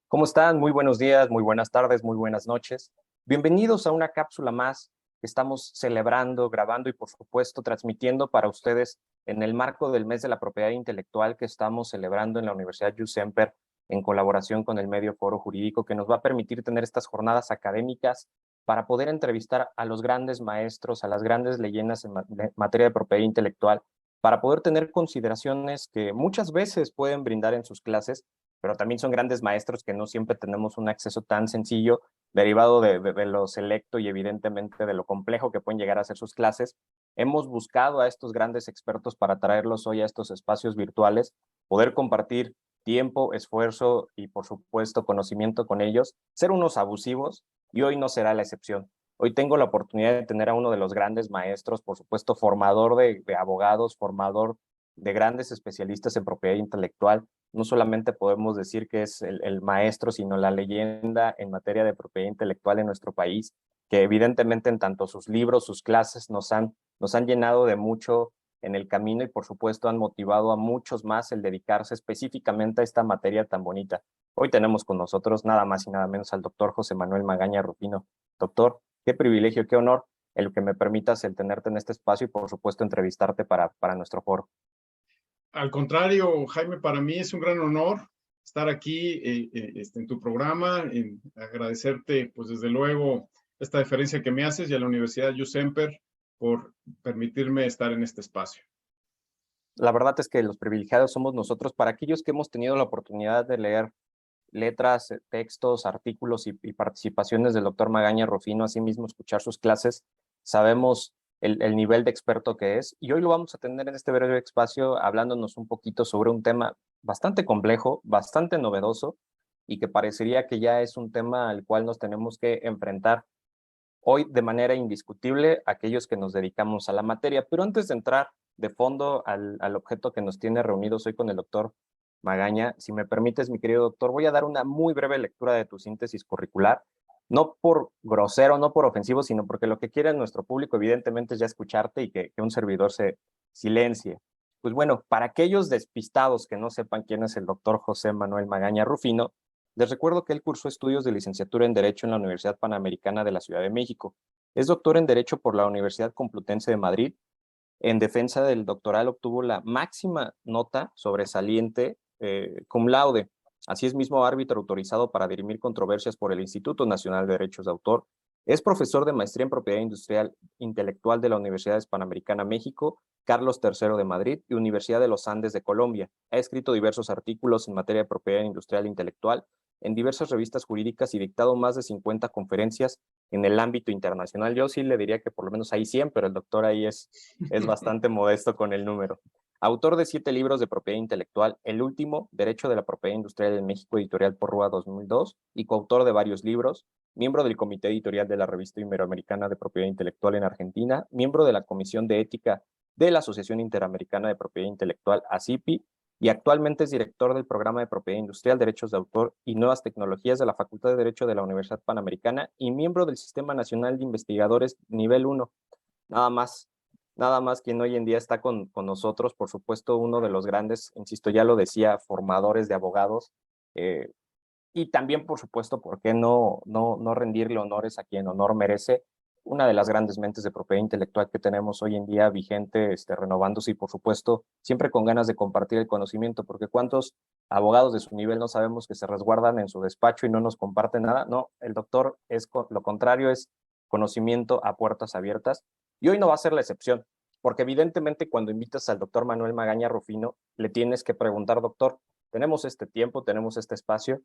¿Cómo están? Muy buenos días, muy buenas tardes, muy buenas noches. Bienvenidos a una cápsula más que estamos celebrando, grabando y por supuesto transmitiendo para ustedes en el marco del mes de la propiedad intelectual que estamos celebrando en la Universidad Jusemper en colaboración con el Medio Foro Jurídico, que nos va a permitir tener estas jornadas académicas para poder entrevistar a los grandes maestros, a las grandes leyendas en materia de propiedad intelectual, para poder tener consideraciones que muchas veces pueden brindar en sus clases, pero también son grandes maestros que no siempre tenemos un acceso tan sencillo, derivado de lo selecto y evidentemente de lo complejo que pueden llegar a ser sus clases. Hemos buscado a estos grandes expertos para traerlos hoy a estos espacios virtuales, poder compartir tiempo, esfuerzo y por supuesto conocimiento con ellos, ser unos abusivos, y hoy no será la excepción. Hoy tengo la oportunidad de tener a uno de los grandes maestros, por supuesto formador de abogados, formador de grandes especialistas en propiedad intelectual. No solamente podemos decir que es el maestro, sino la leyenda en materia de propiedad intelectual en nuestro país, que evidentemente en tanto sus libros, sus clases nos han llenado de mucho en el camino y por supuesto han motivado a muchos más el dedicarse específicamente a esta materia tan bonita. Hoy tenemos con nosotros nada más y nada menos al doctor José Manuel Magaña Rufino. Doctor, qué privilegio, qué honor el que me permitas el tenerte en este espacio y por supuesto entrevistarte para nuestro foro. Al contrario, Jaime, para mí es un gran honor estar aquí en tu programa, en agradecerte, pues desde luego, esta deferencia que me haces y a la Universidad Jusemper por permitirme estar en este espacio. La verdad es que los privilegiados somos nosotros. Para aquellos que hemos tenido la oportunidad de leer letras, textos, artículos y participaciones del doctor Magaña Rufino, asimismo escuchar sus clases, sabemos el nivel de experto que es. Y hoy lo vamos a tener en este breve espacio hablándonos un poquito sobre un tema bastante complejo, bastante novedoso y que parecería que ya es un tema al cual nos tenemos que enfrentar hoy de manera indiscutible aquellos que nos dedicamos a la materia. Pero antes de entrar de fondo al objeto que nos tiene reunidos hoy con el doctor Magaña, si me permites, mi querido doctor, voy a dar una muy breve lectura de tu síntesis curricular, no por grosero, no por ofensivo, sino porque lo que quiere nuestro público evidentemente es ya escucharte y que un servidor se silencie. Pues bueno, para aquellos despistados que no sepan quién es el doctor José Manuel Magaña Rufino, les recuerdo que él cursó estudios de licenciatura en Derecho en la Universidad Panamericana de la Ciudad de México. Es doctor en Derecho por la Universidad Complutense de Madrid. En defensa del doctoral obtuvo la máxima nota sobresaliente cum laude. Así es mismo árbitro autorizado para dirimir controversias por el Instituto Nacional de Derechos de Autor. Es profesor de maestría en propiedad industrial intelectual de la Universidad Panamericana México, Carlos III de Madrid y Universidad de los Andes de Colombia. Ha escrito diversos artículos en materia de propiedad industrial intelectual en diversas revistas jurídicas y dictado más de 50 conferencias en el ámbito internacional. Yo sí le diría que por lo menos hay 100, pero el doctor ahí es bastante modesto con el número. Autor de 7 libros de propiedad intelectual, el último, Derecho de la Propiedad Industrial en México, editorial Porrúa 2002, y coautor de varios libros, miembro del comité editorial de la Revista Iberoamericana de Propiedad Intelectual en Argentina, miembro de la Comisión de Ética de la Asociación Interamericana de Propiedad Intelectual, ASIPI, y actualmente es director del programa de Propiedad Industrial, Derechos de Autor y Nuevas Tecnologías de la Facultad de Derecho de la Universidad Panamericana y miembro del Sistema Nacional de Investigadores Nivel 1. Nada más, nada más quien hoy en día está con nosotros, por supuesto, uno de los grandes, insisto, ya lo decía, formadores de abogados, eh, y también, por supuesto, ¿por qué no rendirle honores a quien honor merece? Una de las grandes mentes de propiedad intelectual que tenemos hoy en día vigente, renovándose y, por supuesto, siempre con ganas de compartir el conocimiento, porque ¿cuántos abogados de su nivel no sabemos que se resguardan en su despacho y no nos comparten nada? No, el doctor es lo contrario, es conocimiento a puertas abiertas, y hoy no va a ser la excepción, porque evidentemente cuando invitas al doctor Manuel Magaña Rufino, le tienes que preguntar, doctor, tenemos este tiempo, tenemos este espacio,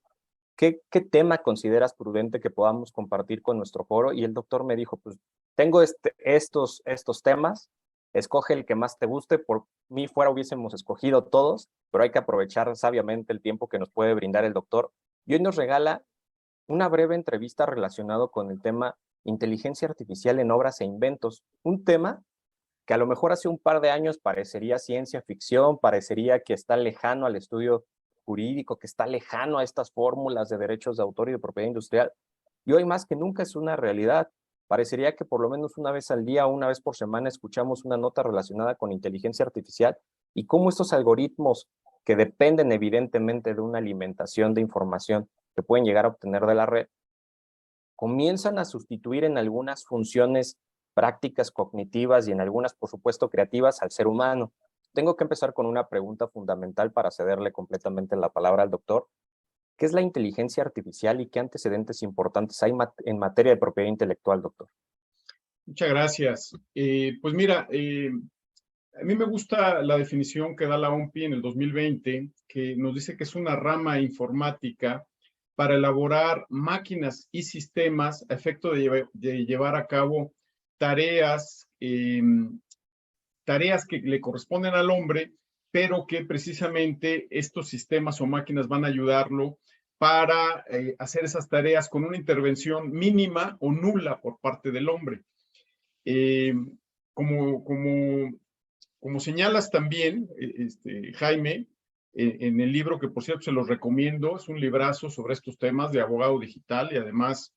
¿qué tema consideras prudente que podamos compartir con nuestro foro? Y el doctor me dijo, pues tengo estos temas, escoge el que más te guste. Por mí fuera hubiésemos escogido todos, pero hay que aprovechar sabiamente el tiempo que nos puede brindar el doctor. Y hoy nos regala una breve entrevista relacionado con el tema inteligencia artificial en obras e inventos, un tema que a lo mejor hace un par de años parecería ciencia ficción, parecería que está lejano al estudio jurídico, que está lejano a estas fórmulas de derechos de autor y de propiedad industrial. Y hoy más que nunca es una realidad. Parecería que por lo menos una vez al día o una vez por semana escuchamos una nota relacionada con inteligencia artificial y cómo estos algoritmos que dependen evidentemente de una alimentación de información que pueden llegar a obtener de la red, comienzan a sustituir en algunas funciones prácticas cognitivas y en algunas, por supuesto, creativas al ser humano. Tengo que empezar con una pregunta fundamental para cederle completamente la palabra al doctor. ¿Qué es la inteligencia artificial y qué antecedentes importantes hay en materia de propiedad intelectual, doctor? Muchas gracias. Pues mira, a mí me gusta la definición que da la OMPI en el 2020, que nos dice que es una rama informática para elaborar máquinas y sistemas a efecto de llevar a cabo tareas, tareas que le corresponden al hombre, pero que precisamente estos sistemas o máquinas van a ayudarlo para hacer esas tareas con una intervención mínima o nula por parte del hombre. Eh, como, como, como señalas también, Jaime, en el libro que por cierto se los recomiendo, es un librazo sobre estos temas de abogado digital y además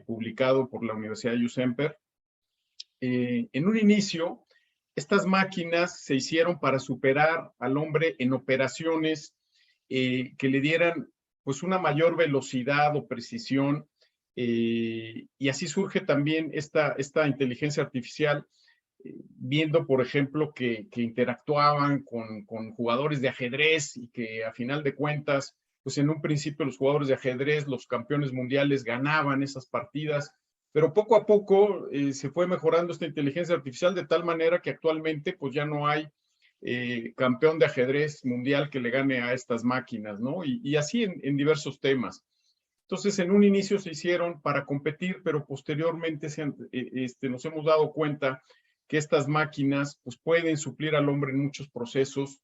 publicado por la Universidad de USemper. En un inicio, estas máquinas se hicieron para superar al hombre en operaciones que le dieran pues una mayor velocidad o precisión, y así surge también esta inteligencia artificial, viendo, por ejemplo, que interactuaban con jugadores de ajedrez y que a final de cuentas, pues en un principio los jugadores de ajedrez, los campeones mundiales ganaban esas partidas, pero poco a poco se fue mejorando esta inteligencia artificial de tal manera que actualmente pues ya no hay campeón de ajedrez mundial que le gane a estas máquinas, ¿no? Y así en diversos temas. Entonces, en un inicio se hicieron para competir, pero posteriormente nos hemos dado cuenta que estas máquinas pues, pueden suplir al hombre en muchos procesos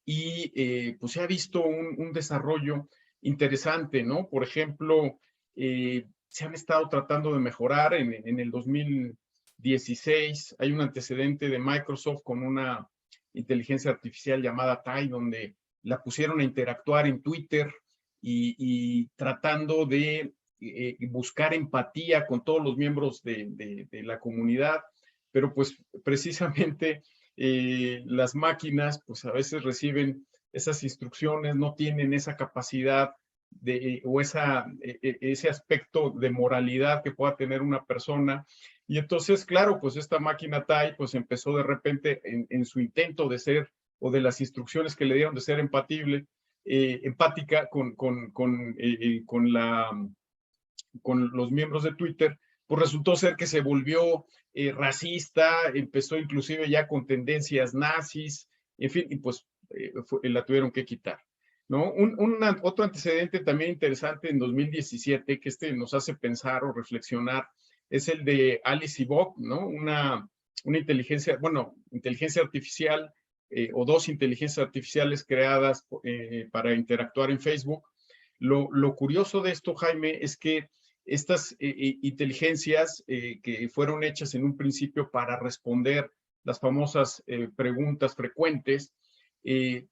y pues se ha visto un desarrollo interesante, ¿no? Por ejemplo, se han estado tratando de mejorar en el 2016. Hay un antecedente de Microsoft con una inteligencia artificial llamada Tai, donde la pusieron a interactuar en Twitter y tratando de buscar empatía con todos los miembros de la comunidad, pero pues precisamente las máquinas pues a veces reciben esas instrucciones, no tienen esa capacidad o ese aspecto de moralidad que pueda tener una persona. Y entonces, claro, pues esta máquina Tai pues empezó de repente en su intento de ser, o de las instrucciones que le dieron de ser empática con los miembros de Twitter, pues resultó ser que se volvió racista, empezó inclusive ya con tendencias nazis, en fin, y pues la tuvieron que quitar, ¿no? Otro antecedente también interesante en 2017, que nos hace pensar o reflexionar, es el de Alice y Bob, ¿no? Una inteligencia, bueno, inteligencia artificial o dos inteligencias artificiales creadas para interactuar en Facebook. Lo curioso de esto, Jaime, es que estas inteligencias que fueron hechas en un principio para responder las famosas preguntas frecuentes,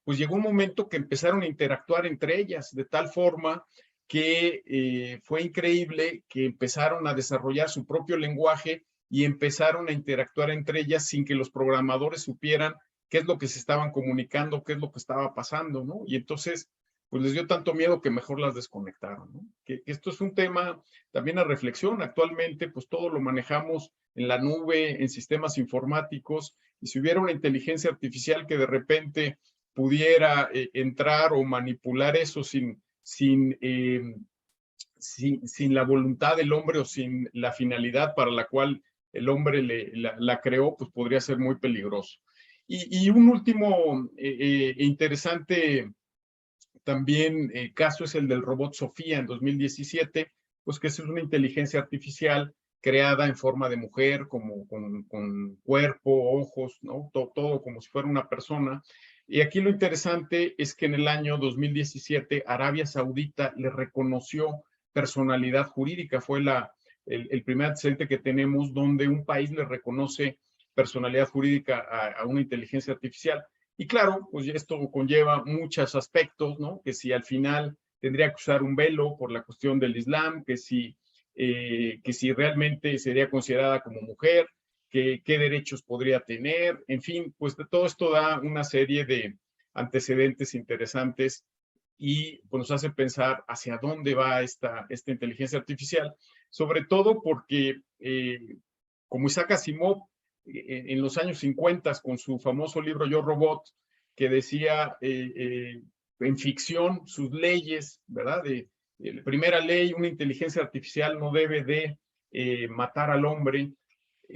pues llegó un momento que empezaron a interactuar entre ellas de tal forma que fue increíble que empezaron a desarrollar su propio lenguaje y empezaron a interactuar entre ellas sin que los programadores supieran qué es lo que se estaban comunicando, qué es lo que estaba pasando, ¿no? Y entonces, pues les dio tanto miedo que mejor las desconectaron, ¿no? Que esto es un tema también a reflexión. Actualmente, pues todo lo manejamos en la nube, en sistemas informáticos, y si hubiera una inteligencia artificial que de repente pudiera entrar o manipular eso sin la voluntad del hombre o sin la finalidad para la cual el hombre la creó, pues podría ser muy peligroso. Y un último interesante también caso es el del robot Sofía en 2017, pues que es una inteligencia artificial creada en forma de mujer, como con cuerpo, ojos, ¿no? Todo como si fuera una persona. Y aquí lo interesante es que en el año 2017 Arabia Saudita le reconoció personalidad jurídica. Fue el primer antecedente que tenemos donde un país le reconoce personalidad jurídica a una inteligencia artificial. Y claro, pues esto conlleva muchos aspectos, ¿no? Que si al final tendría que usar un velo por la cuestión del Islam, que si realmente sería considerada como mujer, qué derechos podría tener, en fin, pues todo esto da una serie de antecedentes interesantes y pues, nos hace pensar hacia dónde va esta inteligencia artificial, sobre todo porque, como Isaac Asimov, en los años 50, con su famoso libro Yo, Robot, que decía en ficción sus leyes, ¿verdad? Primera ley, una inteligencia artificial no debe de matar al hombre.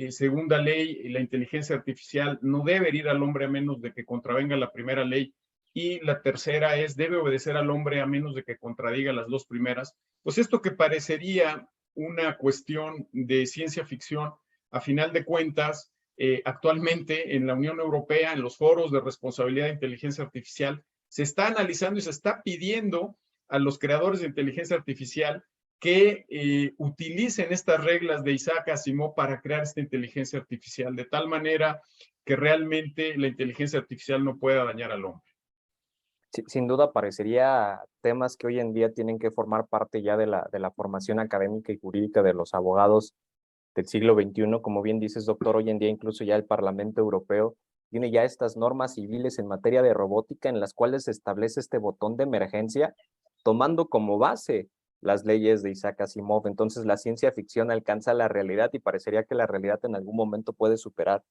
Segunda ley, la inteligencia artificial no debe herir al hombre a menos de que contravenga la primera ley. Y la tercera es, debe obedecer al hombre a menos de que contradiga las dos primeras. Pues esto que parecería una cuestión de ciencia ficción, a final de cuentas, actualmente en la Unión Europea, en los foros de responsabilidad de inteligencia artificial, se está analizando y se está pidiendo a los creadores de inteligencia artificial que utilicen estas reglas de Isaac Asimov para crear esta inteligencia artificial, de tal manera que realmente la inteligencia artificial no pueda dañar al hombre. Sin duda parecería temas que hoy en día tienen que formar parte ya de la formación académica y jurídica de los abogados del siglo XXI. Como bien dices, doctor, hoy en día incluso ya el Parlamento Europeo tiene ya estas normas civiles en materia de robótica en las cuales se establece este botón de emergencia tomando como base las leyes de Isaac Asimov. Entonces la ciencia ficción alcanza la realidad y parecería que la realidad en algún momento puede superar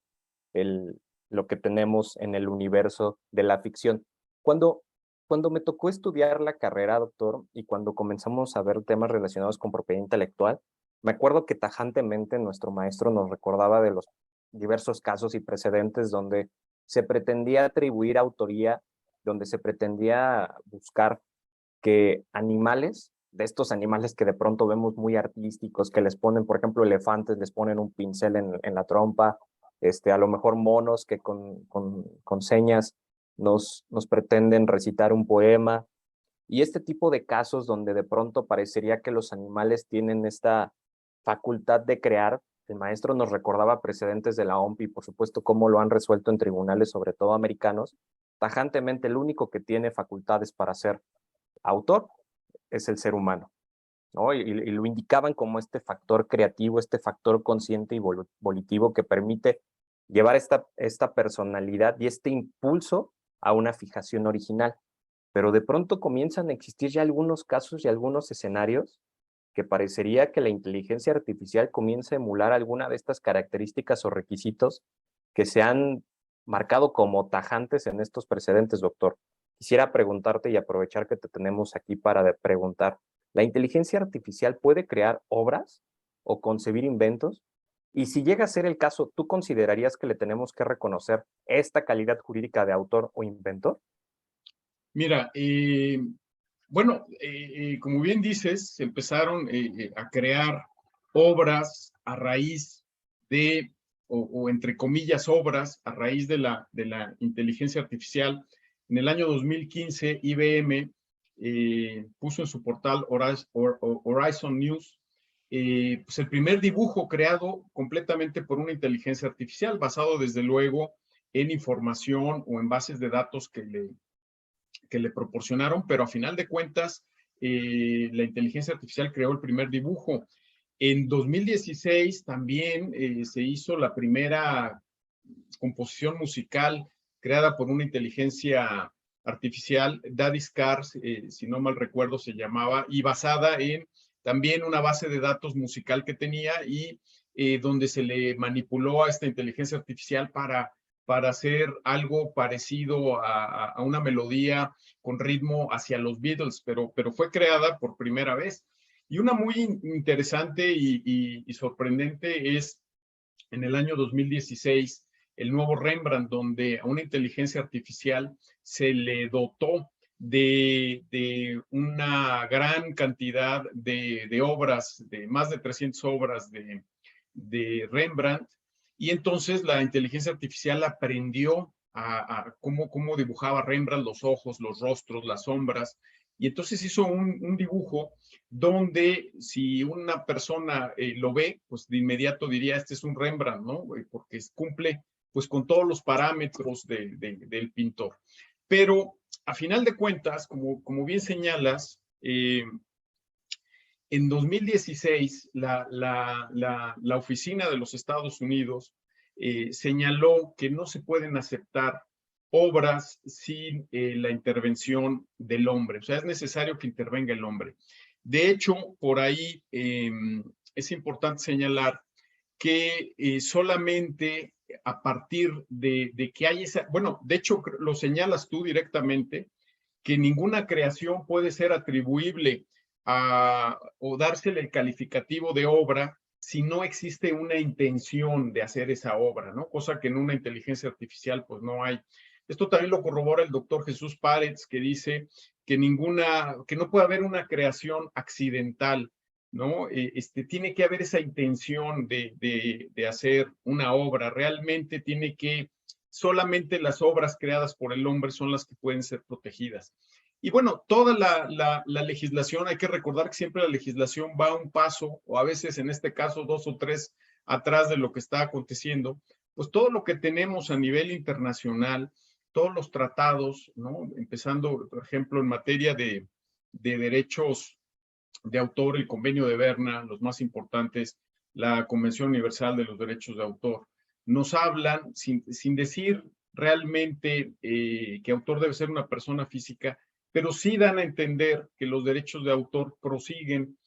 lo que tenemos en el universo de la ficción. Cuando me tocó estudiar la carrera, doctor, y cuando comenzamos a ver temas relacionados con propiedad intelectual, me acuerdo que tajantemente nuestro maestro nos recordaba de los diversos casos y precedentes donde se pretendía atribuir autoría, donde se pretendía buscar que animales, de estos animales que de pronto vemos muy artísticos, que les ponen, por ejemplo, elefantes, les ponen un pincel en la trompa, a lo mejor monos que con señas nos pretenden recitar un poema, y este tipo de casos donde de pronto parecería que los animales tienen esta facultad de crear. El maestro nos recordaba precedentes de la OMP y por supuesto cómo lo han resuelto en tribunales, sobre todo americanos. Tajantemente el único que tiene facultades para ser autor es el ser humano, ¿no? Y lo indicaban como este factor creativo, este factor consciente y volitivo que permite llevar esta personalidad y este impulso a una fijación original. Pero de pronto comienzan a existir ya algunos casos y algunos escenarios que parecería que la inteligencia artificial comienza a emular alguna de estas características o requisitos que se han marcado como tajantes en estos precedentes, doctor. Quisiera preguntarte y aprovechar que te tenemos aquí para preguntar, ¿la inteligencia artificial puede crear obras o concebir inventos? Y si llega a ser el caso, ¿tú considerarías que le tenemos que reconocer esta calidad jurídica de autor o inventor? Mira, bueno, como bien dices, se empezaron a crear obras a raíz de, o entre comillas, obras a raíz de la inteligencia artificial. En el año 2015, IBM puso en su portal Horizon News pues el primer dibujo creado completamente por una inteligencia artificial, basado desde luego en información o en bases de datos que le proporcionaron, pero a final de cuentas, la inteligencia artificial creó el primer dibujo. En 2016 también se hizo la primera composición musical creada por una inteligencia artificial, Daddy's Cars, si no mal recuerdo se llamaba, y basada en también una base de datos musical que tenía y donde se le manipuló a esta inteligencia artificial para hacer algo parecido a una melodía con ritmo hacia los Beatles, pero fue creada por primera vez. Y una muy interesante y sorprendente es en el año 2016 el nuevo Rembrandt, donde a una inteligencia artificial se le dotó de una gran cantidad de obras, de más de 300 obras de Rembrandt, y entonces la inteligencia artificial aprendió a cómo dibujaba Rembrandt los ojos, los rostros, las sombras, y entonces hizo un dibujo donde si una persona lo ve, pues de inmediato diría, este es un Rembrandt, ¿no? Porque cumple pues con todos los parámetros del pintor. Pero a final de cuentas, como bien señalas, en 2016 la oficina de los Estados Unidos señaló que no se pueden aceptar obras sin la intervención del hombre. O sea, es necesario que intervenga el hombre. De hecho, por ahí es importante señalar que solamente a partir de que hay esa, bueno, de hecho lo señalas tú directamente, que ninguna creación puede ser atribuible o dársele el calificativo de obra si no existe una intención de hacer esa obra, ¿no? Cosa que en una inteligencia artificial pues no hay. Esto también lo corrobora el doctor Jesús Párez, que dice que que no puede haber una creación accidental, ¿no? Tiene que haber esa intención de hacer una obra, realmente solamente las obras creadas por el hombre son las que pueden ser protegidas. Y bueno, toda la legislación, hay que recordar que siempre la legislación va un paso, o a veces en este caso 2 o 3 atrás de lo que está aconteciendo, pues todo lo que tenemos a nivel internacional, todos los tratados, ¿no? Empezando, por ejemplo, en materia de derechos de autor, el convenio de Berna, los más importantes, la Convención Universal de los Derechos de Autor, nos hablan, sin decir realmente que autor debe ser una persona física, pero sí dan a entender que los derechos de autor prosiguen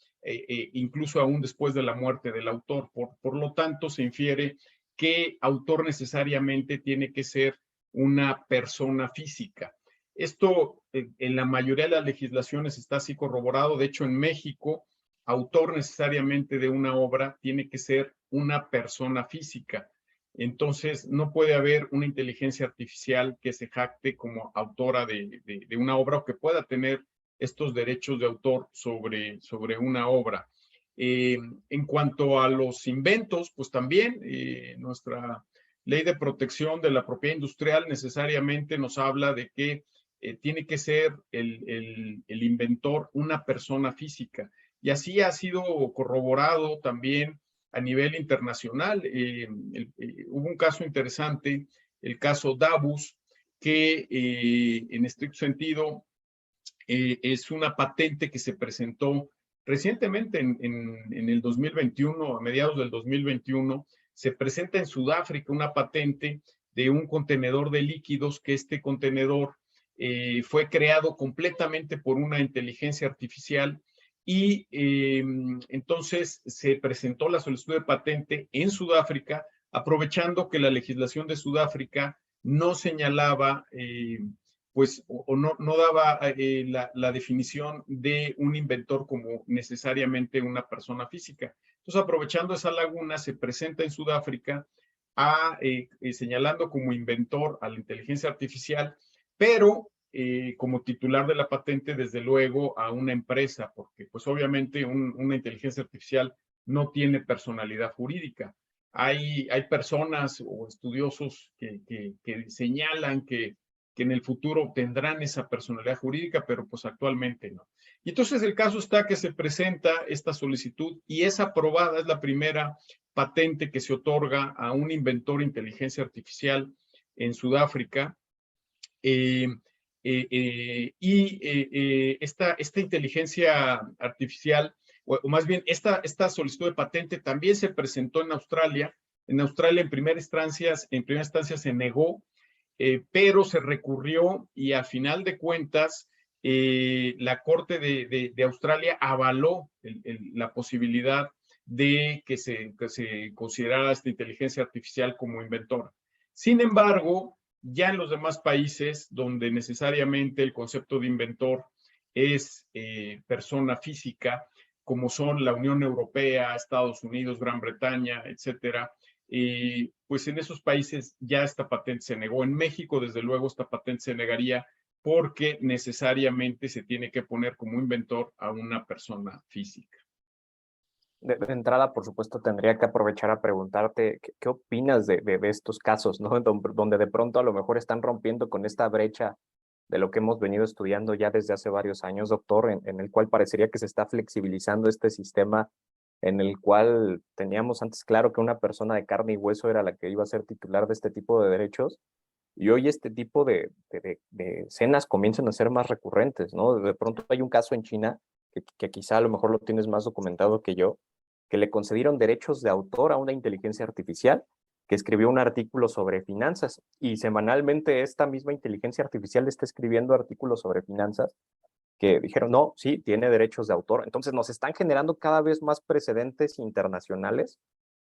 incluso aún después de la muerte del autor. Por lo tanto, se infiere que autor necesariamente tiene que ser una persona física. Esto en la mayoría de las legislaciones está así corroborado. De hecho, en México, autor necesariamente de una obra tiene que ser una persona física. Entonces, no puede haber una inteligencia artificial que se jacte como autora de una obra o que pueda tener estos derechos de autor sobre una obra. En cuanto a los inventos, pues también nuestra ley de protección de la propiedad industrial necesariamente nos habla de que tiene que ser el inventor una persona física. Y así ha sido corroborado también a nivel internacional. Hubo un caso interesante, el caso Davus, que en estricto sentido es una patente que se presentó recientemente en el 2021, a mediados del 2021, se presenta en Sudáfrica una patente de un contenedor de líquidos, que este contenedor fue creado completamente por una inteligencia artificial y entonces se presentó la solicitud de patente en Sudáfrica, aprovechando que la legislación de Sudáfrica no señalaba pues o no daba la definición de un inventor como necesariamente una persona física. Entonces, aprovechando esa laguna, se presenta en Sudáfrica señalando como inventor a la inteligencia artificial, pero como titular de la patente, desde luego, a una empresa, porque pues obviamente una inteligencia artificial no tiene personalidad jurídica. Hay personas o estudiosos que señalan que en el futuro tendrán esa personalidad jurídica, pero pues actualmente no. Y entonces el caso está que se presenta esta solicitud y es aprobada, es la primera patente que se otorga a un inventor de inteligencia artificial en Sudáfrica. Esta inteligencia artificial, o más bien esta solicitud de patente también se presentó en Australia. En Australia en primera instancia se negó, pero se recurrió y a final de cuentas la Corte de Australia avaló la posibilidad de que se considerara esta inteligencia artificial como inventora. Sin embargo, ya en los demás países donde necesariamente el concepto de inventor es persona física, como son la Unión Europea, Estados Unidos, Gran Bretaña, etcétera, pues en esos países ya esta patente se negó. En México, desde luego, esta patente se negaría porque necesariamente se tiene que poner como inventor a una persona física. De entrada, por supuesto, tendría que aprovechar a preguntarte qué opinas de estos casos, ¿no? Donde de pronto a lo mejor están rompiendo con esta brecha de lo que hemos venido estudiando ya desde hace varios años, doctor, en el cual parecería que se está flexibilizando este sistema en el cual teníamos antes claro que una persona de carne y hueso era la que iba a ser titular de este tipo de derechos, y hoy este tipo de escenas comienzan a ser más recurrentes, ¿no? De pronto hay un caso en China que quizá a lo mejor lo tienes más documentado que yo, que le concedieron derechos de autor a una inteligencia artificial que escribió un artículo sobre finanzas y semanalmente esta misma inteligencia artificial está escribiendo artículos sobre finanzas que dijeron, no, sí, tiene derechos de autor. Entonces nos están generando cada vez más precedentes internacionales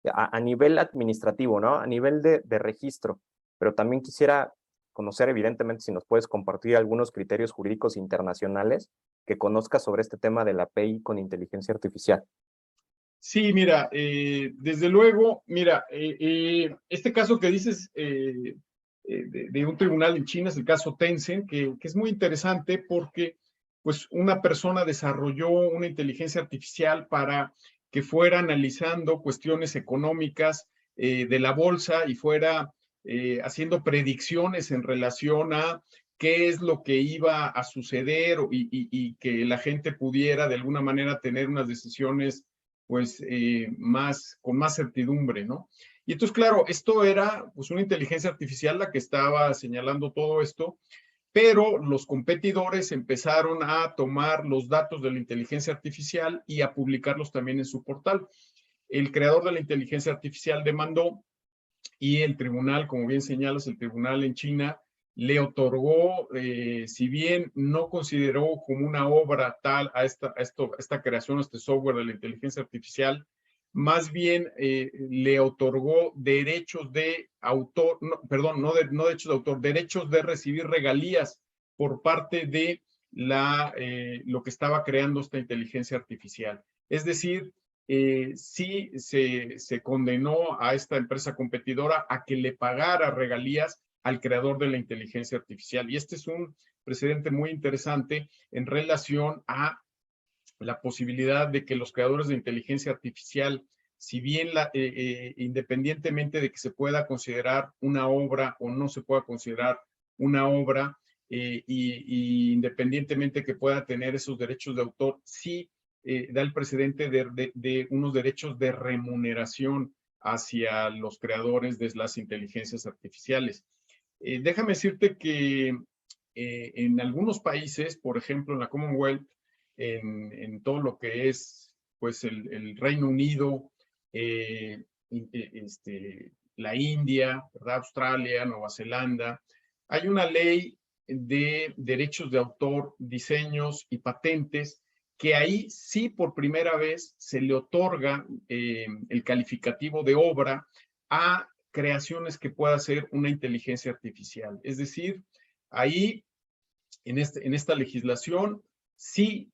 a nivel administrativo, ¿no? A nivel de registro. Pero también quisiera conocer, evidentemente, si nos puedes compartir algunos criterios jurídicos internacionales que conozcas sobre este tema de la API con inteligencia artificial. Sí, mira, desde luego, mira, este caso que dices de un tribunal en China es el caso Tencent, que es muy interesante porque pues una persona desarrolló una inteligencia artificial para que fuera analizando cuestiones económicas de la bolsa y fuera haciendo predicciones en relación a qué es lo que iba a suceder y que la gente pudiera de alguna manera tener unas decisiones pues con más certidumbre, ¿no? Y entonces, claro, esto era pues una inteligencia artificial la que estaba señalando todo esto, pero los competidores empezaron a tomar los datos de la inteligencia artificial y a publicarlos también en su portal. El creador de la inteligencia artificial demandó y el tribunal, como bien señalas, el tribunal en China le otorgó, si bien no consideró como una obra tal a esta creación, a este software de la inteligencia artificial, más bien le otorgó derechos de autor, no, perdón, no derechos de autor, derechos de recibir regalías por parte de lo que estaba creando esta inteligencia artificial. Es decir, sí se condenó a esta empresa competidora a que le pagara regalías al creador de la inteligencia artificial. Y este es un precedente muy interesante en relación a la posibilidad de que los creadores de inteligencia artificial, si bien independientemente de que se pueda considerar una obra o no se pueda considerar una obra, y independientemente que pueda tener esos derechos de autor, sí da el precedente de unos derechos de remuneración hacia los creadores de las inteligencias artificiales. Déjame decirte que en algunos países, por ejemplo en la Commonwealth, en todo lo que es pues el Reino Unido, la India, ¿verdad? Australia, Nueva Zelanda, hay una ley de derechos de autor, diseños y patentes que ahí sí por primera vez se le otorga el calificativo de obra a creaciones que pueda hacer una inteligencia artificial. Es decir, ahí en esta legislación sí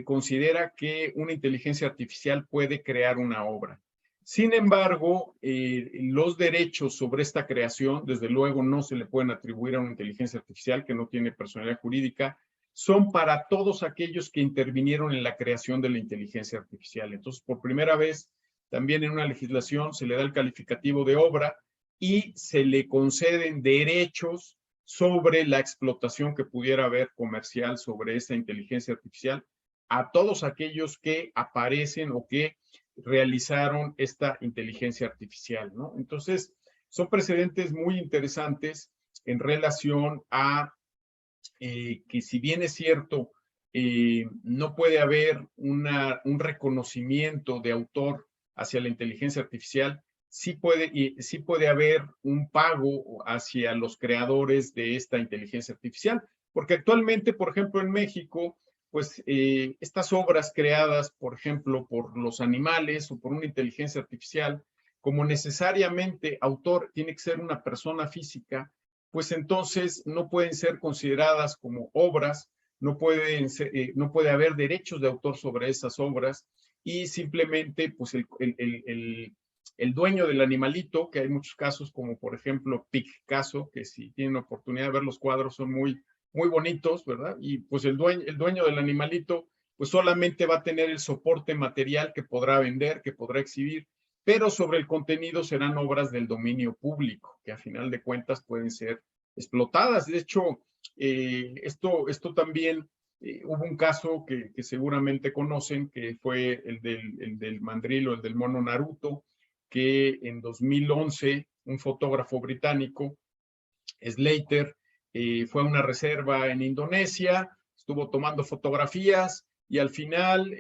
considera que una inteligencia artificial puede crear una obra. Sin embargo, los derechos sobre esta creación, desde luego, no se le pueden atribuir a una inteligencia artificial que no tiene personalidad jurídica, son para todos aquellos que intervinieron en la creación de la inteligencia artificial. Entonces, por primera vez, también en una legislación se le da el calificativo de obra y se le conceden derechos sobre la explotación que pudiera haber comercial sobre esta inteligencia artificial a todos aquellos que aparecen o que realizaron esta inteligencia artificial, ¿no? Entonces, son precedentes muy interesantes en relación a que si bien es cierto, no puede haber un reconocimiento de autor hacia la inteligencia artificial, sí puede haber un pago hacia los creadores de esta inteligencia artificial, porque actualmente, por ejemplo, en México, pues estas obras creadas, por ejemplo, por los animales o por una inteligencia artificial, como necesariamente autor tiene que ser una persona física, pues entonces no pueden ser consideradas como obras, no puede haber derechos de autor sobre esas obras y simplemente pues el dueño del animalito, que hay muchos casos como por ejemplo Picasso, que si tienen oportunidad de ver los cuadros son muy, muy bonitos, ¿verdad? Y pues el dueño del animalito pues solamente va a tener el soporte material que podrá vender, que podrá exhibir, pero sobre el contenido serán obras del dominio público, que a final de cuentas pueden ser explotadas. De hecho, esto también, hubo un caso que seguramente conocen, que fue el del mandril o el del mono Naruto, que en 2011 un fotógrafo británico, Slater, fue a una reserva en Indonesia, estuvo tomando fotografías y al final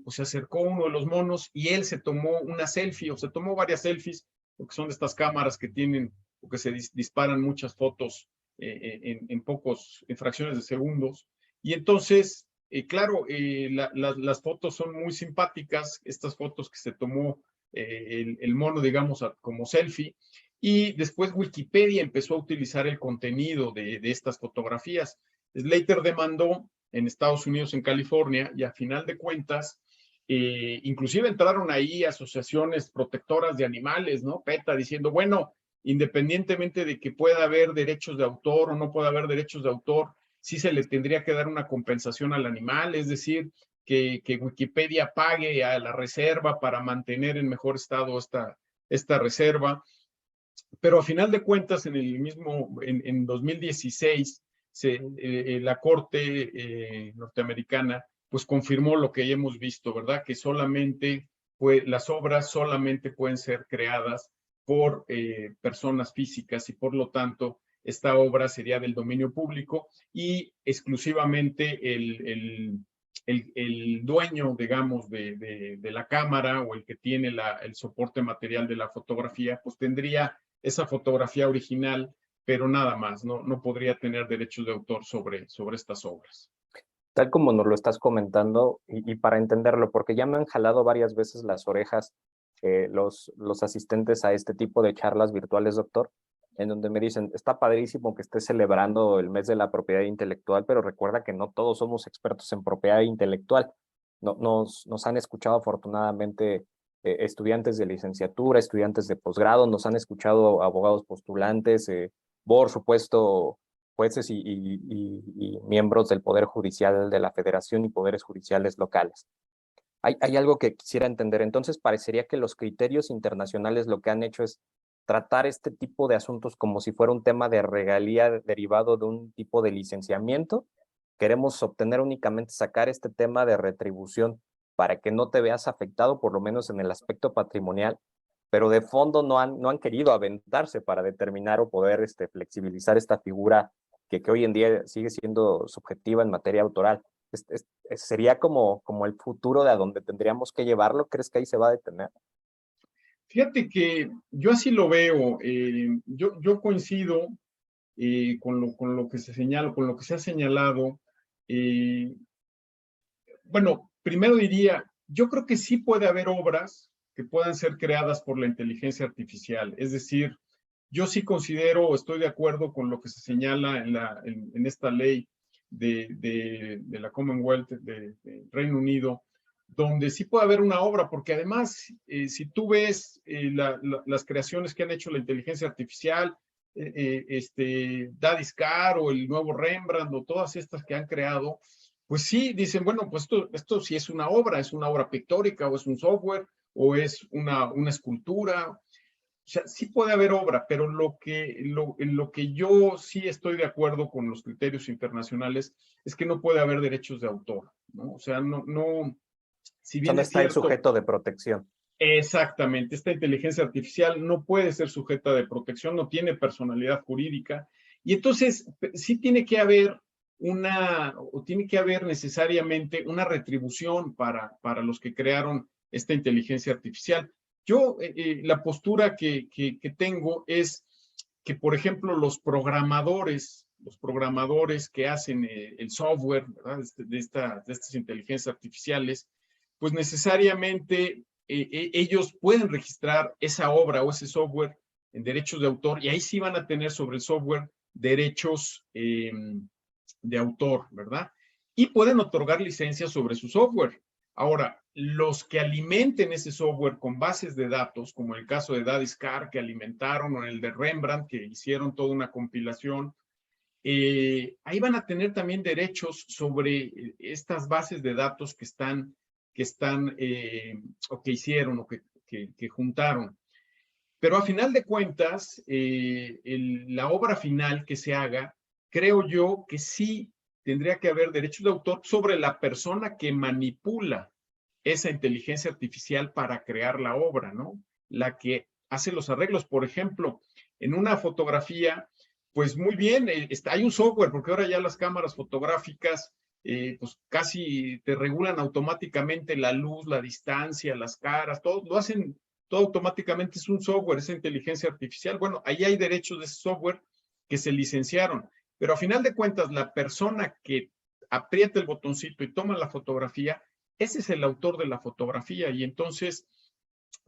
pues se acercó uno de los monos y él se tomó una selfie o se tomó varias selfies lo que son de estas cámaras que tienen o que se disparan muchas fotos en fracciones de segundos. Y entonces, claro, las fotos son muy simpáticas, estas fotos que se tomó el mono, digamos, como selfie, y después Wikipedia empezó a utilizar el contenido de estas fotografías. Slater demandó en Estados Unidos, en California, y a final de cuentas, inclusive entraron ahí asociaciones protectoras de animales, ¿no? PETA, diciendo, bueno, independientemente de que pueda haber derechos de autor o no pueda haber derechos de autor, sí se le tendría que dar una compensación al animal, es decir, que Wikipedia pague a la reserva para mantener en mejor estado esta reserva. Pero a final de cuentas, en 2016, la Corte norteamericana pues confirmó lo que ya hemos visto, ¿verdad? Que solamente, las obras solamente pueden ser creadas por personas físicas y por lo tanto esta obra sería del dominio público y exclusivamente el dueño, digamos, de la cámara o el que tiene el soporte material de la fotografía, pues tendría esa fotografía original, pero nada más, no podría tener derechos de autor sobre estas obras. Tal como nos lo estás comentando, y para entenderlo, porque ya me han jalado varias veces las orejas los asistentes a este tipo de charlas virtuales, doctor, en donde me dicen, está padrísimo que estés celebrando el mes de la propiedad intelectual, pero recuerda que no todos somos expertos en propiedad intelectual. Nos han escuchado afortunadamente estudiantes de licenciatura, estudiantes de posgrado, nos han escuchado abogados postulantes, por supuesto, jueces y miembros del Poder Judicial de la Federación y poderes judiciales locales. Hay algo que quisiera entender. Entonces, parecería que los criterios internacionales lo que han hecho es tratar este tipo de asuntos como si fuera un tema de regalía derivado de un tipo de licenciamiento. Queremos obtener únicamente sacar este tema de retribución para que no te veas afectado, por lo menos en el aspecto patrimonial, pero de fondo no han querido aventarse para determinar o poder flexibilizar esta figura que hoy en día sigue siendo subjetiva en materia autoral. ¿Sería como el futuro de a donde tendríamos que llevarlo? ¿Crees que ahí se va a detener? Fíjate que yo así lo veo. Yo coincido con lo que se señala, con lo que se ha señalado. Bueno, primero diría, yo creo que sí puede haber obras que puedan ser creadas por la inteligencia artificial. Es decir, yo sí considero, estoy de acuerdo con lo que se señala en esta ley de la Commonwealth de Reino Unido, donde sí puede haber una obra, porque además, si tú ves las creaciones que han hecho la inteligencia artificial, Daddy Scar o el nuevo Rembrandt o todas estas que han creado, pues sí, dicen, bueno, pues esto sí es una obra pictórica o es un software o es una escultura. O sea, sí puede haber obra, pero lo que yo sí estoy de acuerdo con los criterios internacionales es que no puede haber derechos de autor, ¿no? O sea, si bien ¿Dónde es está el cierto, sujeto de protección? exactamente, esta inteligencia artificial no puede ser sujeta de protección, no tiene personalidad jurídica, y entonces sí tiene que haber tiene que haber necesariamente una retribución para los que crearon esta inteligencia artificial. Yo, la postura que tengo es que, por ejemplo, los programadores que hacen el software, ¿verdad? de estas inteligencias artificiales, pues necesariamente ellos pueden registrar esa obra o ese software en derechos de autor y ahí sí van a tener sobre el software derechos de autor, ¿verdad? Y pueden otorgar licencias sobre su software. Ahora, los que alimenten ese software con bases de datos, como el caso de Daddy Scar, que alimentaron, o el de Rembrandt, que hicieron toda una compilación, ahí van a tener también derechos sobre estas bases de datos que están o que hicieron o que juntaron. Pero a final de cuentas, la obra final que se haga, creo yo que sí tendría que haber derechos de autor sobre la persona que manipula esa inteligencia artificial para crear la obra, ¿no? La que hace los arreglos. Por ejemplo, en una fotografía, pues muy bien, hay un software, porque ahora ya las cámaras fotográficas pues casi te regulan automáticamente la luz, la distancia, las caras, todo lo hacen todo automáticamente es un software, es inteligencia artificial. Bueno, ahí hay derechos de ese software que se licenciaron, pero a final de cuentas, la persona que aprieta el botoncito y toma la fotografía, ese es el autor de la fotografía y entonces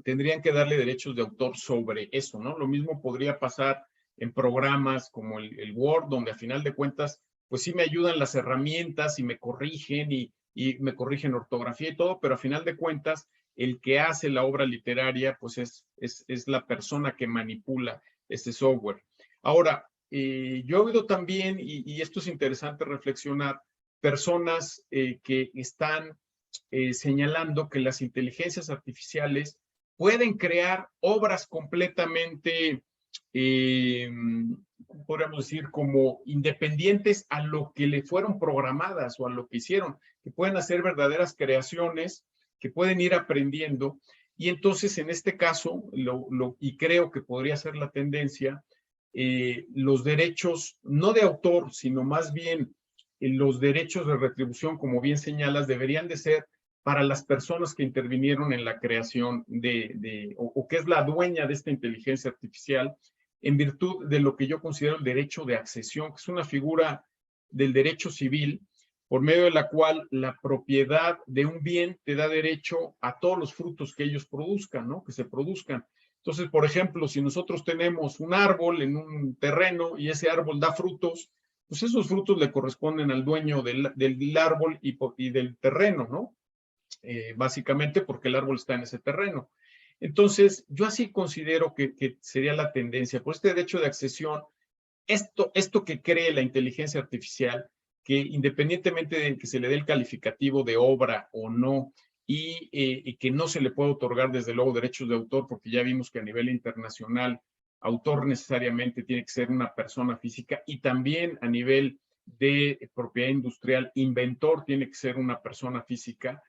tendrían que darle derechos de autor sobre eso, ¿no? Lo mismo podría pasar en programas como el Word, donde a final de cuentas, pues sí me ayudan las herramientas y me corrigen y me corrigen ortografía y todo, pero a final de cuentas, el que hace la obra literaria, pues es la persona que manipula ese software. Ahora, yo he oído también, y esto es interesante reflexionar, personas que están señalando que las inteligencias artificiales pueden crear obras completamente, podríamos decir, como independientes a lo que le fueron programadas o a lo que hicieron, que pueden hacer verdaderas creaciones, que pueden ir aprendiendo. Y entonces, en este caso, y creo que podría ser la tendencia, los derechos, no de autor, sino más bien los derechos de retribución, como bien señalas, deberían de ser para las personas que intervinieron en la creación o que es la dueña de esta inteligencia artificial, en virtud de lo que yo considero el derecho de accesión, que es una figura del derecho civil, por medio de la cual la propiedad de un bien te da derecho a todos los frutos que ellos produzcan, ¿no? Que se produzcan. Entonces, por ejemplo, si nosotros tenemos un árbol en un terreno y ese árbol da frutos, pues esos frutos le corresponden al dueño del árbol y del terreno, ¿no? Básicamente porque el árbol está en ese terreno. Entonces, yo así considero que sería la tendencia. Por este derecho de accesión, esto que cree la inteligencia artificial, que independientemente de que se le dé el calificativo de obra o no, y que no se le puede otorgar desde luego derechos de autor, porque ya vimos que a nivel internacional, autor necesariamente tiene que ser una persona física, y también a nivel de propiedad industrial, inventor tiene que ser una persona física.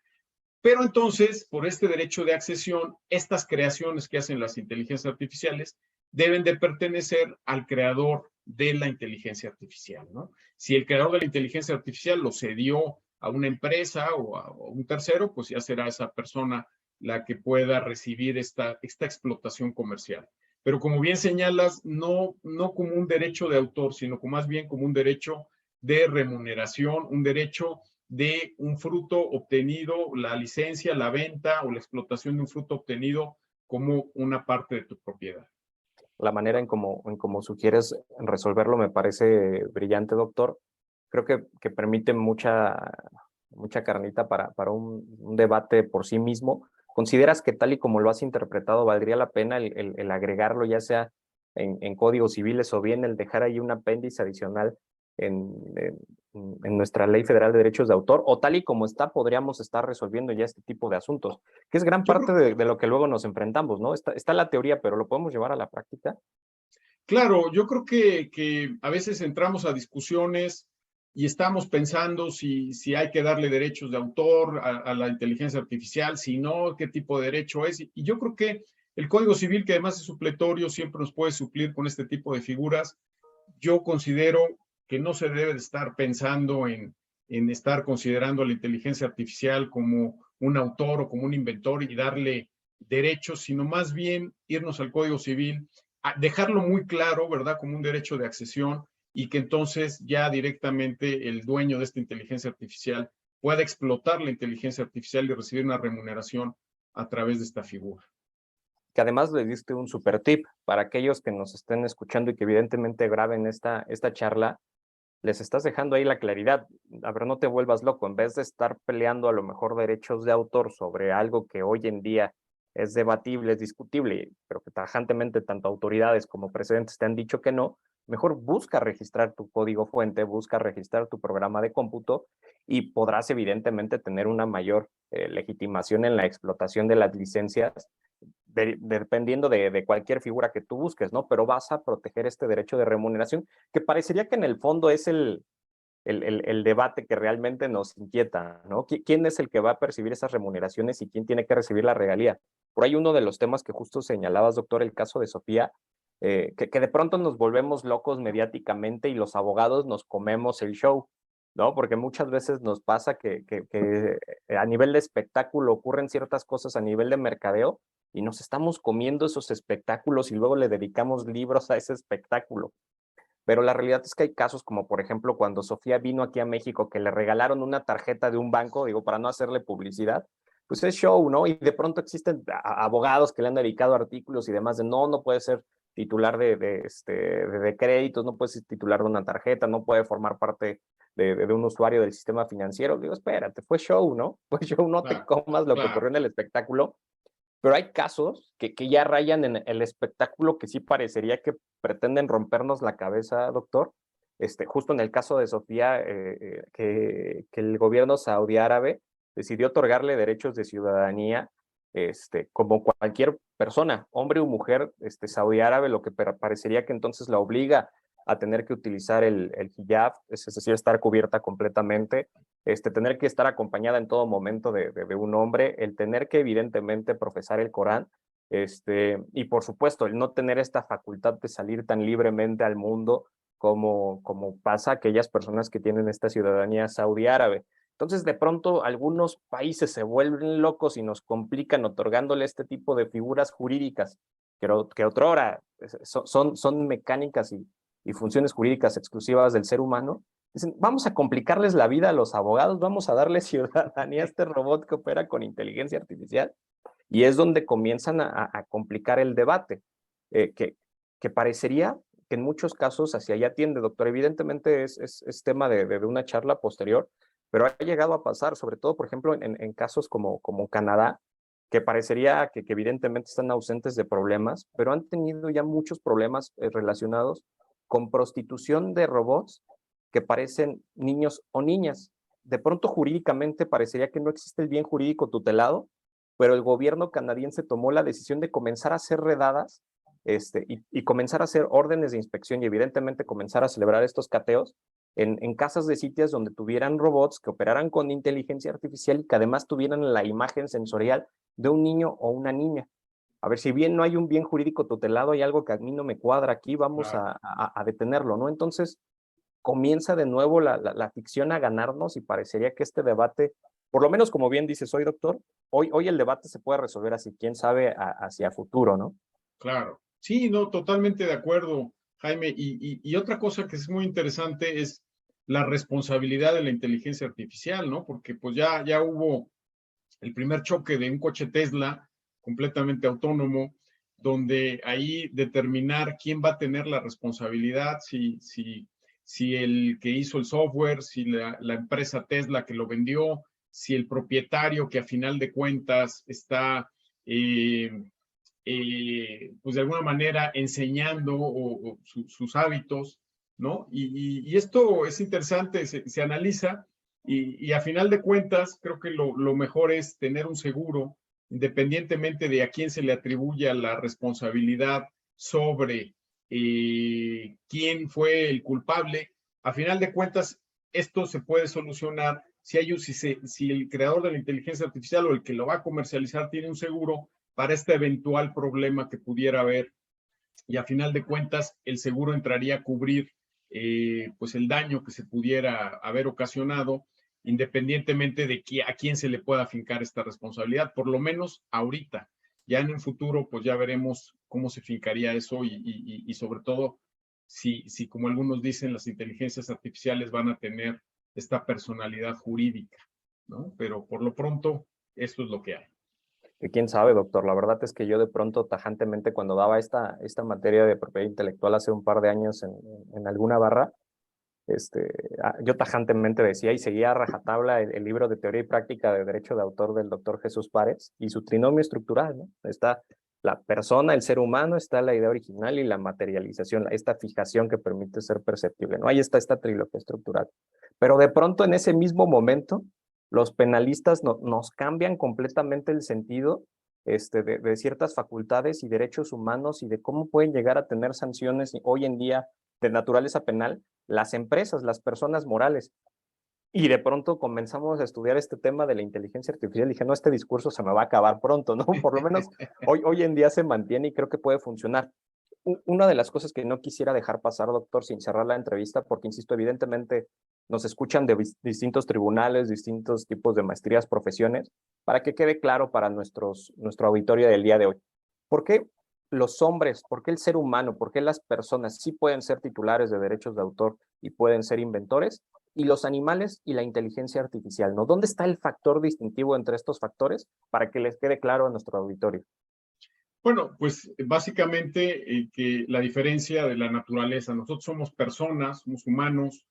Pero entonces, por este derecho de accesión, estas creaciones que hacen las inteligencias artificiales deben de pertenecer al creador de la inteligencia artificial, ¿no? Si el creador de la inteligencia artificial lo cedió a una empresa o a un tercero, pues ya será esa persona la que pueda recibir esta explotación comercial. Pero como bien señalas, no como un derecho de autor, sino más bien como un derecho de remuneración, un derecho de un fruto obtenido, la licencia, la venta o la explotación de un fruto obtenido como una parte de tu propiedad. La manera en cómo sugieres resolverlo me parece brillante, doctor. Creo que permite mucha carnita para un debate por sí mismo. ¿Consideras que tal y como lo has interpretado, valdría la pena el agregarlo, ya sea en códigos civiles o bien el dejar ahí un apéndice adicional en, en, en nuestra Ley Federal de Derechos de Autor? O tal y como está, podríamos estar resolviendo ya este tipo de asuntos, que es gran Yo parte creo, de lo que luego nos enfrentamos, ¿no? Está la teoría, pero ¿lo podemos llevar a la práctica? claro, yo creo que a veces entramos a discusiones y estamos pensando si hay que darle derechos de autor a la inteligencia artificial, si no, qué tipo de derecho es. Y yo creo que el Código Civil, que además es supletorio, siempre nos puede suplir con este tipo de figuras. Yo considero que no se debe de estar pensando en estar considerando a la inteligencia artificial como un autor o como un inventor y darle derechos, sino más bien irnos al Código Civil, a dejarlo muy claro, ¿verdad? Como un derecho de accesión y que entonces ya directamente el dueño de esta inteligencia artificial pueda explotar la inteligencia artificial y recibir una remuneración a través de esta figura. Que además le diste un super tip para aquellos que nos estén escuchando y que evidentemente graben esta charla, les estás dejando ahí la claridad. A ver, no te vuelvas loco, en vez de estar peleando a lo mejor derechos de autor sobre algo que hoy en día es debatible, es discutible, pero que tajantemente tanto autoridades como precedentes te han dicho que no, mejor busca registrar tu código fuente, busca registrar tu programa de cómputo y podrás evidentemente tener una mayor legitimación en la explotación de las licencias dependiendo de cualquier figura que tú busques, ¿no? Pero vas a proteger este derecho de remuneración, que parecería que en el fondo es el debate que realmente nos inquieta, ¿no? ¿Quién es el que va a percibir esas remuneraciones y quién tiene que recibir la regalía? Por ahí uno de los temas que justo señalabas, doctor, el caso de Sofía, que de pronto nos volvemos locos mediáticamente y los abogados nos comemos el show. ¿no? Porque muchas veces nos pasa que a nivel de espectáculo ocurren ciertas cosas a nivel de mercadeo y nos estamos comiendo esos espectáculos y luego le dedicamos libros a ese espectáculo. Pero la realidad es que hay casos como, por ejemplo, cuando Sofía vino aquí a México, que le regalaron una tarjeta de un banco, digo, para no hacerle publicidad, pues es show, ¿no? Y de pronto existen abogados que le han dedicado artículos y demás de no puede ser titular de créditos, no puede ser titular de una tarjeta, no puede formar parte de un usuario del sistema financiero. Digo, espérate, fue show, ¿no? Fue show, no te Claro, comas lo que claro. ocurrió en el espectáculo, pero hay casos que ya rayan en el espectáculo que sí parecería que pretenden rompernos la cabeza, doctor. Justo en el caso de Sofía, que el gobierno saudí árabe decidió otorgarle derechos de ciudadanía, como cualquier persona, hombre o mujer, saudí árabe, lo que parecería que entonces la obliga a tener que utilizar el hijab, es decir, estar cubierta completamente, tener que estar acompañada en todo momento de un hombre, el tener que evidentemente profesar el Corán, y por supuesto el no tener esta facultad de salir tan libremente al mundo como pasa a aquellas personas que tienen esta ciudadanía saudí árabe. Entonces, de pronto, algunos países se vuelven locos y nos complican otorgándole este tipo de figuras jurídicas que otrora son mecánicas y funciones jurídicas exclusivas del ser humano. Dicen, vamos a complicarles la vida a los abogados, vamos a darle ciudadanía a este robot que opera con inteligencia artificial. Y es donde comienzan a complicar el debate, eh, que, que parecería que en muchos casos hacia allá tiende, doctor. Evidentemente es tema de una charla posterior, pero ha llegado a pasar, sobre todo, por ejemplo, en casos como Canadá, que parecería que evidentemente están ausentes de problemas, pero han tenido ya muchos problemas relacionados con prostitución de robots que parecen niños o niñas. De pronto, jurídicamente, parecería que no existe el bien jurídico tutelado, pero el gobierno canadiense tomó la decisión de comenzar a hacer redadas y comenzar a hacer órdenes de inspección y evidentemente comenzar a celebrar estos cateos en casas de sitios donde tuvieran robots que operaran con inteligencia artificial y que además tuvieran la imagen sensorial de un niño o una niña. A ver, si bien no hay un bien jurídico tutelado, hay algo que a mí no me cuadra aquí, vamos Claro. a detenerlo, ¿no? Entonces, comienza de nuevo la ficción a ganarnos y parecería que este debate, por lo menos como bien dices hoy, doctor, hoy el debate se puede resolver así, quién sabe, hacia futuro, ¿no? Claro, sí, no, totalmente de acuerdo, Jaime. Y otra cosa que es muy interesante es la responsabilidad de la inteligencia artificial, ¿no? Porque pues ya hubo el primer choque de un coche Tesla completamente autónomo, donde ahí determinar quién va a tener la responsabilidad, si el que hizo el software, si la empresa Tesla que lo vendió, si el propietario que a final de cuentas está eh, pues de alguna manera enseñando sus hábitos, ¿no? Y esto es interesante, se analiza y a final de cuentas creo que lo mejor es tener un seguro, independientemente de a quién se le atribuya la responsabilidad sobre quién fue el culpable. A final de cuentas, esto se puede solucionar si el creador de la inteligencia artificial o el que lo va a comercializar tiene un seguro para este eventual problema que pudiera haber y a final de cuentas el seguro entraría a cubrir pues el daño que se pudiera haber ocasionado independientemente de a quién se le pueda fincar esta responsabilidad, por lo menos ahorita. Ya en un futuro pues ya veremos cómo se fincaría eso y sobre todo si como algunos dicen las inteligencias artificiales van a tener esta personalidad jurídica, ¿no? Pero por lo pronto esto es lo que hay. Y quién sabe, doctor, la verdad es que yo de pronto tajantemente cuando daba esta materia de propiedad intelectual hace un par de años en alguna barra, yo tajantemente decía y seguía a rajatabla el libro de teoría y práctica de derecho de autor del doctor Jesús Párez y su trinomio estructural, ¿no? Está la persona, el ser humano, está la idea original y la materialización, esta fijación que permite ser perceptible, ¿no? Ahí está esta trilogía estructural. Pero de pronto en ese mismo momento, los penalistas nos cambian completamente el sentido de ciertas facultades y derechos humanos y de cómo pueden llegar a tener sanciones hoy en día de naturaleza penal las empresas, las personas morales. Y de pronto comenzamos a estudiar este tema de la inteligencia artificial. Y dije, no, este discurso se me va a acabar pronto, ¿no? Por lo menos hoy en día se mantiene y creo que puede funcionar. Una de las cosas que no quisiera dejar pasar, doctor, sin cerrar la entrevista, porque insisto, evidentemente nos escuchan de distintos tribunales, distintos tipos de maestrías, profesiones, para que quede claro para nuestro auditorio del día de hoy. ¿Por qué los hombres, por qué el ser humano, por qué las personas sí pueden ser titulares de derechos de autor y pueden ser inventores, y los animales y la inteligencia artificial, ¿no? ¿Dónde está el factor distintivo entre estos factores para que les quede claro a nuestro auditorio? Bueno, pues básicamente que la diferencia de la naturaleza, nosotros somos personas, somos humanos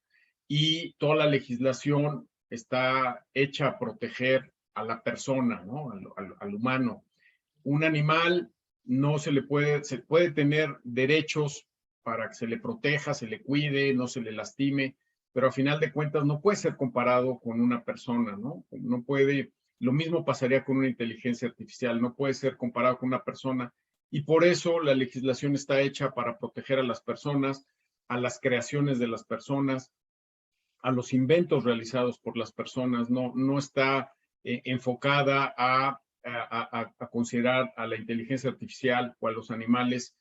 y toda la legislación está hecha a proteger a la persona, ¿no? Al humano. Un animal no se puede tener derechos para que se le proteja, se le cuide, no se le lastime, pero a final de cuentas no puede ser comparado con una persona, ¿no? No puede, lo mismo pasaría con una inteligencia artificial, no puede ser comparado con una persona y por eso la legislación está hecha para proteger a las personas, a las creaciones de las personas, a los inventos realizados por las personas, no está enfocada a considerar a la inteligencia artificial o a los animales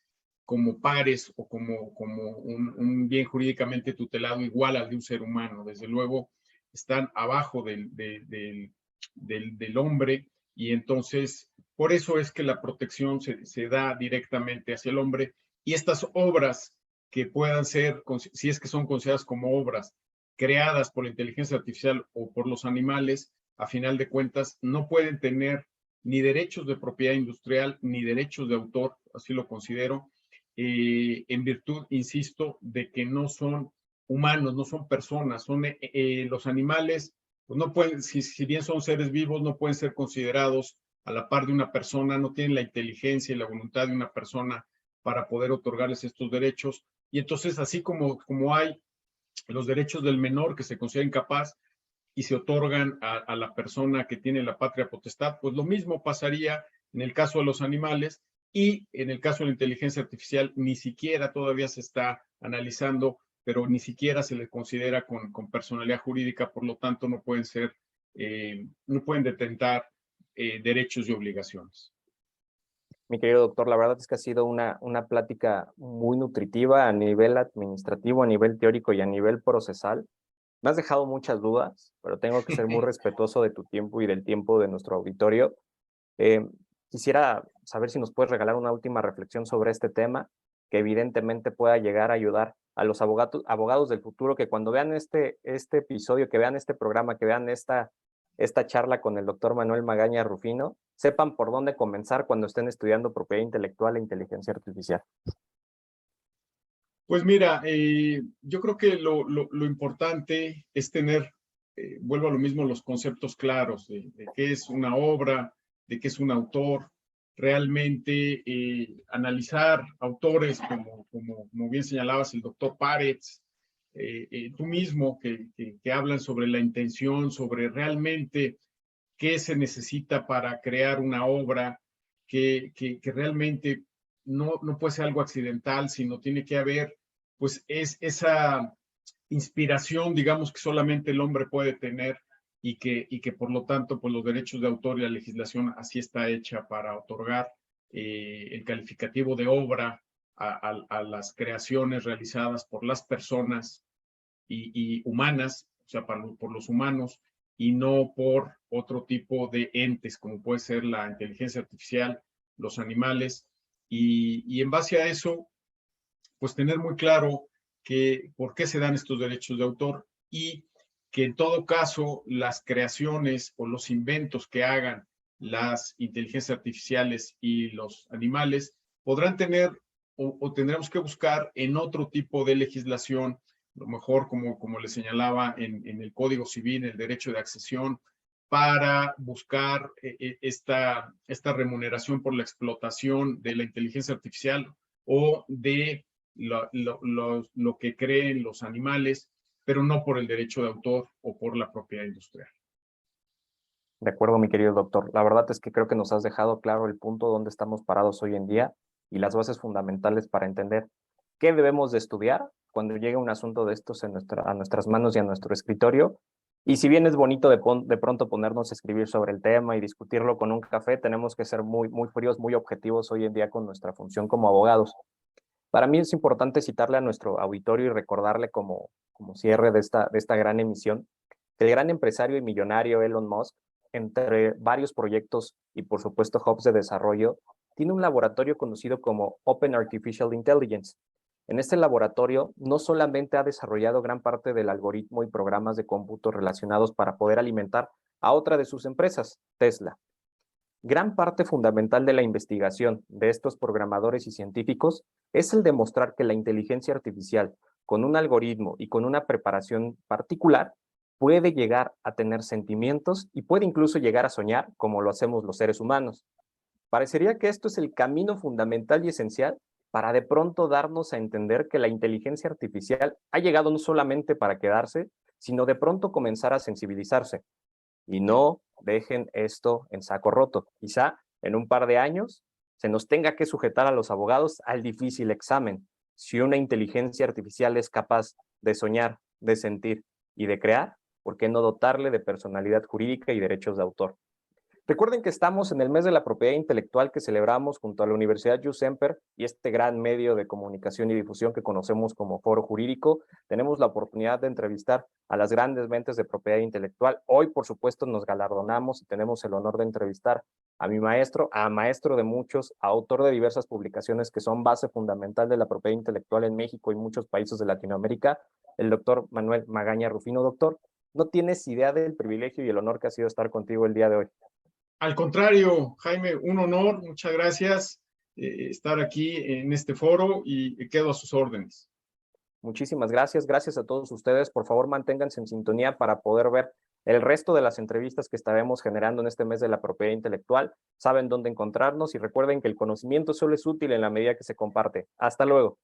como pares o como un bien jurídicamente tutelado igual al de un ser humano. Desde luego, están abajo del hombre y entonces por eso es que la protección se da directamente hacia el hombre y estas obras que puedan ser, si es que son consideradas como obras creadas por la inteligencia artificial o por los animales, a final de cuentas, no pueden tener ni derechos de propiedad industrial ni derechos de autor, así lo considero, en virtud, insisto, de que no son humanos, no son personas, son los animales, pues no pueden, si bien son seres vivos, no pueden ser considerados a la par de una persona, no tienen la inteligencia y la voluntad de una persona para poder otorgarles estos derechos. Y entonces, así como hay los derechos del menor que se considera incapaz y se otorgan a la persona que tiene la patria potestad, pues lo mismo pasaría en el caso de los animales y en el caso de la inteligencia artificial ni siquiera todavía se está analizando, pero ni siquiera se le considera con personalidad jurídica, por lo tanto no pueden ser, no pueden detentar derechos y obligaciones. Mi querido doctor, la verdad es que ha sido una plática muy nutritiva a nivel administrativo, a nivel teórico y a nivel procesal. Me has dejado muchas dudas, pero tengo que ser muy respetuoso de tu tiempo y del tiempo de nuestro auditorio. Eh, Quisiera saber si nos puedes regalar una última reflexión sobre este tema, que evidentemente pueda llegar a ayudar a los abogados del futuro, que cuando vean este episodio, que vean este programa, que vean esta charla con el doctor Manuel Magaña Rufino, sepan por dónde comenzar cuando estén estudiando propiedad intelectual e inteligencia artificial. Pues mira, yo creo que lo importante es tener, vuelvo a lo mismo, los conceptos claros de qué es una obra, de qué es un autor, realmente analizar autores como bien señalabas, el doctor Párez, tú mismo, que hablan sobre la intención, sobre realmente qué se necesita para crear una obra, que realmente no puede ser algo accidental, sino tiene que haber, pues, es esa inspiración, digamos, que solamente el hombre puede tener y que por lo tanto, pues los derechos de autor y la legislación así está hecha para otorgar el calificativo de obra a las creaciones realizadas por las personas y humanas, o sea, por los humanos, y no por otro tipo de entes, como puede ser la inteligencia artificial, los animales, y en base a eso, pues tener muy claro que por qué se dan estos derechos de autor y que en todo caso las creaciones o los inventos que hagan las inteligencias artificiales y los animales podrán tener o tendremos que buscar en otro tipo de legislación, a lo mejor como le señalaba en el Código Civil, el derecho de accesión, para buscar esta remuneración por la explotación de la inteligencia artificial o de lo que creen los animales, pero no por el derecho de autor o por la propiedad industrial. De acuerdo, mi querido doctor. La verdad es que creo que nos has dejado claro el punto donde estamos parados hoy en día y las bases fundamentales para entender qué debemos de estudiar cuando llegue un asunto de estos a nuestras manos y a nuestro escritorio. Y si bien es bonito de pronto ponernos a escribir sobre el tema y discutirlo con un café, tenemos que ser muy fríos, muy objetivos hoy en día con nuestra función como abogados. Para mí es importante citarle a nuestro auditorio y recordarle como cierre de esta gran emisión, que el gran empresario y millonario Elon Musk, entre varios proyectos y por supuesto hubs de desarrollo, tiene un laboratorio conocido como Open Artificial Intelligence. En este laboratorio no solamente ha desarrollado gran parte del algoritmo y programas de cómputo relacionados para poder alimentar a otra de sus empresas, Tesla. Gran parte fundamental de la investigación de estos programadores y científicos es el demostrar que la inteligencia artificial, con un algoritmo y con una preparación particular, puede llegar a tener sentimientos y puede incluso llegar a soñar como lo hacemos los seres humanos. Parecería que esto es el camino fundamental y esencial para de pronto darnos a entender que la inteligencia artificial ha llegado no solamente para quedarse, sino de pronto comenzar a sensibilizarse. Y no dejen esto en saco roto. Quizá en un par de años se nos tenga que sujetar a los abogados al difícil examen. Si una inteligencia artificial es capaz de soñar, de sentir y de crear, ¿por qué no dotarle de personalidad jurídica y derechos de autor? Recuerden que estamos en el mes de la propiedad intelectual que celebramos junto a la Universidad Jules Semper y este gran medio de comunicación y difusión que conocemos como Foro Jurídico. Tenemos la oportunidad de entrevistar a las grandes mentes de propiedad intelectual. Hoy, por supuesto, nos galardonamos y tenemos el honor de entrevistar a mi maestro, a maestro de muchos, autor de diversas publicaciones que son base fundamental de la propiedad intelectual en México y muchos países de Latinoamérica, el doctor Manuel Magaña Rufino. Doctor, no tienes idea del privilegio y el honor que ha sido estar contigo el día de hoy. Al contrario, Jaime, un honor, muchas gracias estar aquí en este foro y quedo a sus órdenes. Muchísimas gracias. Gracias a todos ustedes. Por favor, manténganse en sintonía para poder ver el resto de las entrevistas que estaremos generando en este mes de la propiedad intelectual. Saben dónde encontrarnos y recuerden que el conocimiento solo es útil en la medida que se comparte. Hasta luego.